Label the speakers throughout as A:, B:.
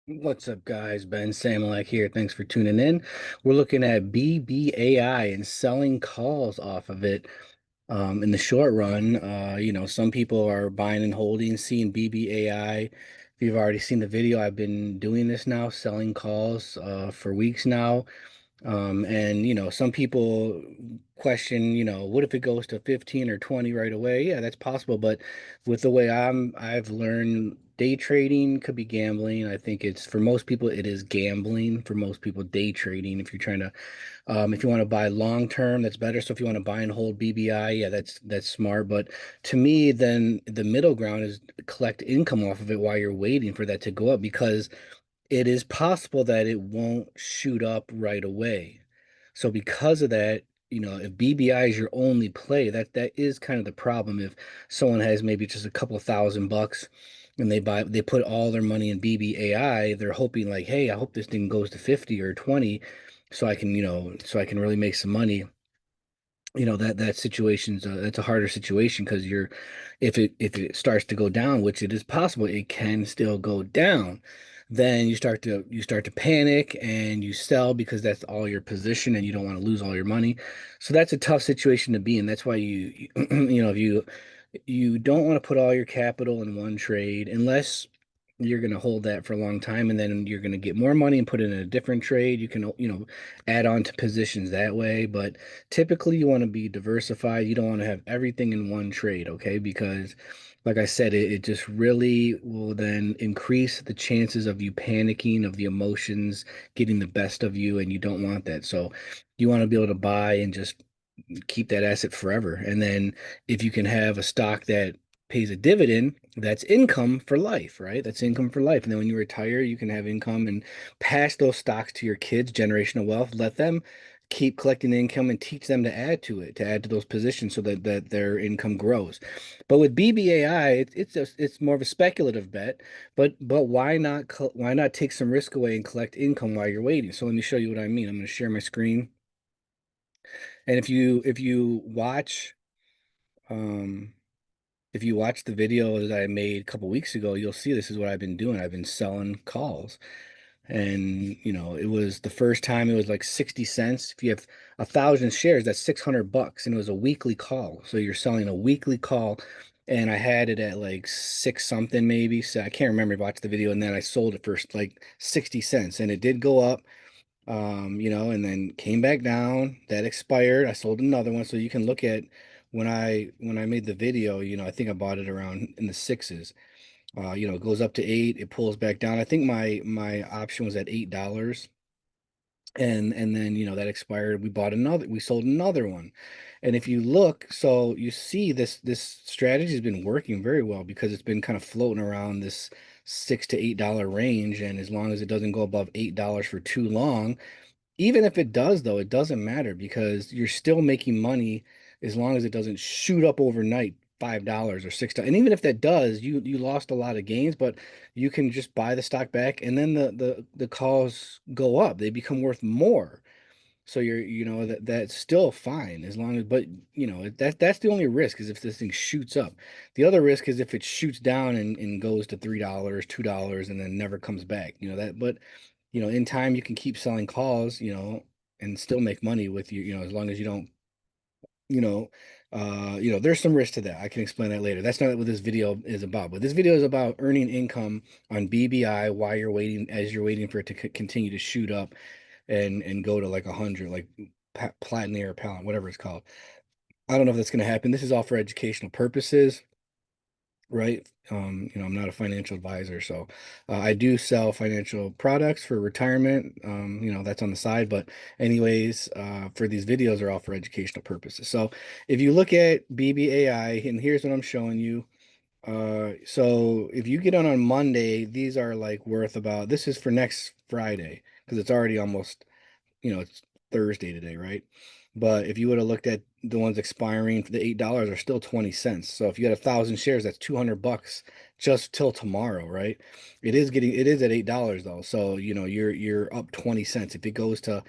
A: What's up, guys? Ben Samulak here. Thanks for tuning in. We're looking at BBAI and selling calls off of it. In the short run, some people are buying and holding, seeing BBAI. If you've already seen the video, I've been doing this now, selling calls for weeks now. And some people question, what if it goes to 15 or 20 right away? Yeah, that's possible. But with the way I've learned day trading could be gambling. I think it's for most people, it is gambling. For most people, day trading, if you're trying to if you want to buy long term, that's better. So if you want to buy and hold BBI, yeah, that's smart. But to me, then the middle ground is collect income off of it while you're waiting for that to go up because it is possible that it won't shoot up right away. So because of that, if BBI is your only play, that is kind of the problem. If someone has maybe just a couple $1,000 and they put all their money in BBAI, they're hoping like, hey, I hope this thing goes to 50 or 20 so I can really make some money. That situation's that's a harder situation because you're if it starts to go down, which it is possible it can still go down, then you start to panic and you sell because that's all your position and you don't want to lose all your money. So that's a tough situation to be in. That's why if you don't want to put all your capital in one trade unless you're going to hold that for a long time and then you're going to get more money and put it in a different trade. You can add on to positions that way, but typically you want to be diversified. You don't want to have everything in one trade, okay? Because like I said, it just really will then increase the chances of you panicking, of the emotions getting the best of you, and you don't want that. So you want to be able to buy and just keep that asset forever. And then if you can have a stock that pays a dividend, that's income for life, right? That's income for life. And then when you retire, you can have income and pass those stocks to your kids, generational wealth. Let them keep collecting income and teach them to add to it, to add to those positions so that their income grows. But with BBAI, it's more of a speculative bet. But why not take some risk away and collect income while you're waiting? So let me show you what I mean. I'm going to share my screen. And um if you watch the video that I made a couple weeks ago, you'll see this is what I've been doing. I've been selling calls. And it was the first time it was like 60 cents. If you have 1,000 shares, that's $600. And it was a weekly call. So you're selling a weekly call. And I had it at like six something maybe. So I can't remember. I watched the video and then I sold it for like 60 cents. And it did go up and then came back down. That expired. I sold another one. So you can look at when I made the video, I think I bought it around in the sixes. It goes up to eight, it pulls back down. I think my option was at $8. And then that expired. We sold another one. And if you look, so you see this strategy has been working very well because it's been kind of floating around this $6 to $8 range. And as long as it doesn't go above $8 for too long, even if it does, though, it doesn't matter because you're still making money as long as it doesn't shoot up overnight $5 or $6. And even if that does, you lost a lot of gains, but you can just buy the stock back and then the calls go up. They become worth more. So that's still fine as long as, but that's the only risk is if this thing shoots up. The other risk is if it shoots down and goes to $3, $2, and then never comes back. But in time you can keep selling calls, and still make money with as long as you don't, you know, there's some risk to that. I can explain that later. That's not what this video is about. But this video is about earning income on BBI while you're waiting, as you're waiting for it to continue to shoot up and go to like 100, like platinum or pound, whatever it's called. I don't know if that's going to happen. This is all for educational purposes, right? I'm not a financial advisor, so I do sell financial products for retirement. That's on the side, but anyways, for these videos are all for educational purposes. So if you look at BBAI, and here's what I'm showing you. So if you get on Monday, these are like worth about, this is for next Friday because it's already almost it's Thursday today, right? But if you would have looked at the ones expiring, the $8 are still 20 cents. So if you had 1,000 shares, that's $200 just till tomorrow, right? It is at $8 though. So you're up 20 cents. If it goes to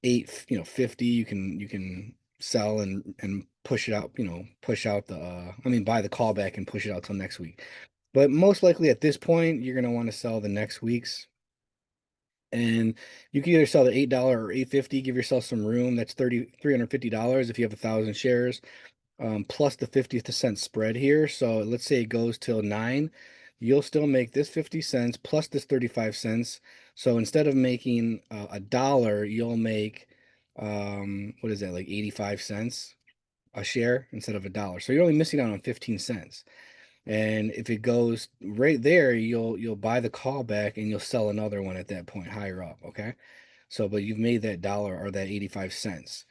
A: 8, 50, you can sell and push it out, push out buy the call back and push it out till next week. But most likely at this point, you're gonna want to sell the next week's. And you can either sell the $8 or 850, give yourself some room. That's $350 if you have 1,000 shares, plus the 50 cent spread here. So let's say it goes till 9, you'll still make this 50 cents plus this 35 cents. So instead of making a dollar, you'll make, what is that, like 85 cents a share instead of a dollar. So you're only missing out on 15 cents. And if it goes right there, you'll buy the call back and you'll sell another one at that point higher up. Okay. So, but you've made that dollar or that 85 cents.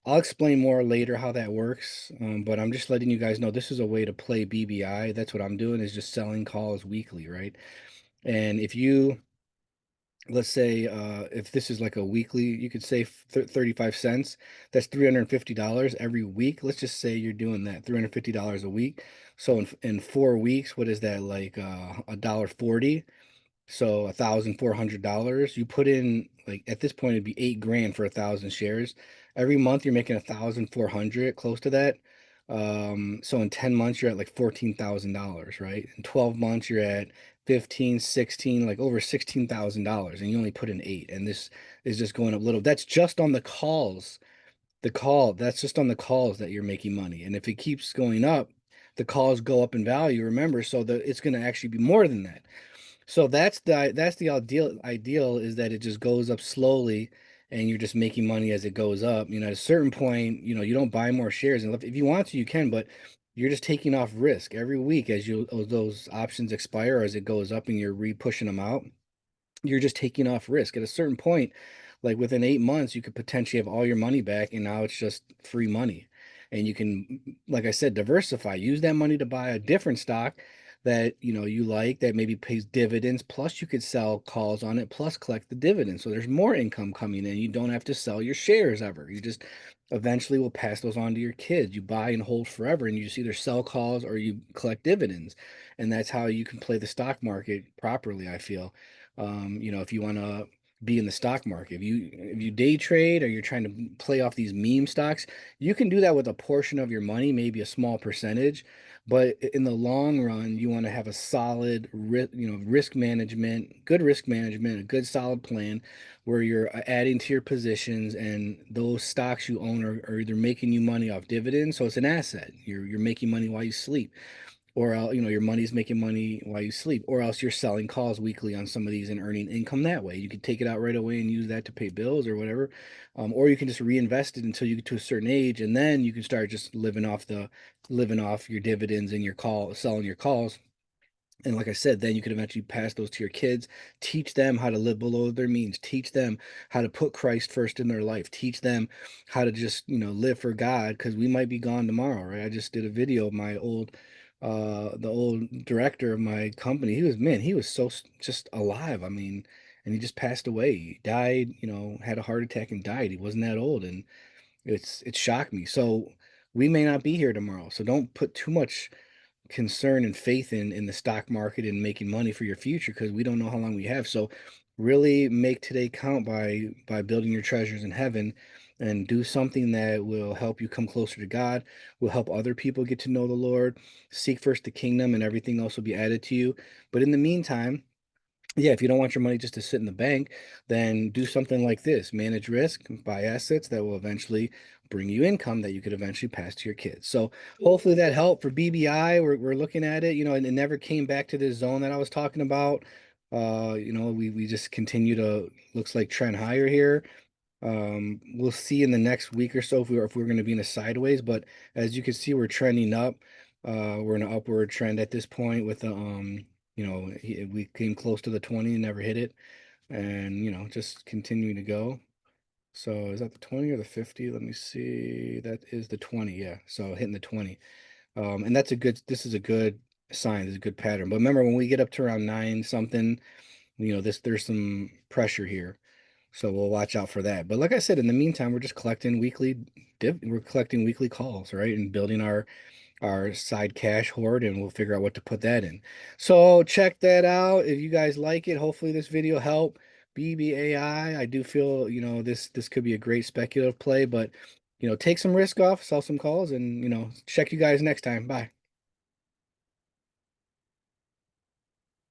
A: I'll explain more later how that works, but I'm just letting you guys know this is a way to play BBI. That's what I'm doing, is just selling calls weekly, right? And if you, let's say, if this is like a weekly, you could say 35 cents, that's $350 every week. Let's just say you're doing that $350 a week. So in 4 weeks, what is that, like a dollar 40? So $1,400. You put in, like, at this point it'd be 8 grand for 1,000 shares. Every month you're making 1,400, close to that. So in 10 months you're at like $14,000, right? In 12 months you're at 15, 16, like over $16,000, and you only put in eight. And this is just going up little. That's just on the calls. That's just on the calls that you're making money. And if it keeps going up, the calls go up in value, remember, so that it's going to actually be more than that. So that's the ideal is that it just goes up slowly and you're just making money as it goes up. At a certain point, you don't buy more shares. And if you want to, you can, but you're just taking off risk every week as those options expire, as it goes up and you're re-pushing them out. You're just taking off risk. At a certain point, like within 8 months, you could potentially have all your money back, and now it's just free money. And you can, like I said, diversify. Use that money to buy a different stock that you like, that maybe pays dividends. Plus, you could sell calls on it, plus collect the dividends. So there's more income coming in. You don't have to sell your shares ever. You just eventually will pass those on to your kids. You buy and hold forever, and you just either sell calls or you collect dividends. And that's how you can play the stock market properly, I feel. If you want to be in the stock market, if you day trade or you're trying to play off these meme stocks, you can do that with a portion of your money, maybe a small percentage. But in the long run, you want to have a solid risk management, good risk management, a good solid plan where you're adding to your positions, and those stocks you own are either making you money off dividends, so it's an asset. You're making money while you sleep, or else your money's making money while you sleep, or else you're selling calls weekly on some of these and earning income that way. You could take it out right away and use that to pay bills or whatever, or you can just reinvest it until you get to a certain age, and then you can start just living off your dividends and selling your calls. And like I said, then you could eventually pass those to your kids, teach them how to live below their means, teach them how to put Christ first in their life, teach them how to just, live for God, because we might be gone tomorrow, right? I just did a video of the old director of my company. He was so just alive. I mean, and he just passed away. He died, had a heart attack and died. He wasn't that old. And it shocked me. So we may not be here tomorrow. So don't put too much concern and faith in the stock market and making money for your future, because we don't know how long we have. So really make today count by building your treasures in heaven, and do something that will help you come closer to God, will help other people get to know the Lord. Seek first the kingdom, and everything else will be added to you. But in the meantime, yeah, if you don't want your money just to sit in the bank, then do something like this. Manage risk, buy assets that will eventually bring you income that you could eventually pass to your kids. So hopefully that helped for BBI. We're looking at it, and it never came back to this zone that I was talking about. We just continue to, looks like, trend higher here. We'll see in the next week or so if we're going to be in a sideways, but as you can see, we're trending up. We're in an upward trend at this point with the we came close to the 20 and never hit it, and just continuing to go. So is that the 20 or the 50? Let me see. That is the 20, yeah. So hitting the 20. And this is a good sign, this is a good pattern. But remember, when we get up to around 9 something, there's some pressure here. So we'll watch out for that. But like I said, in the meantime, we're collecting weekly calls, right? And building our side cash hoard, and we'll figure out what to put that in. So check that out. If you guys like it, hopefully this video helped. BBAI, I do feel, this could be a great speculative play, but take some risk off, sell some calls, and check you guys next time. Bye.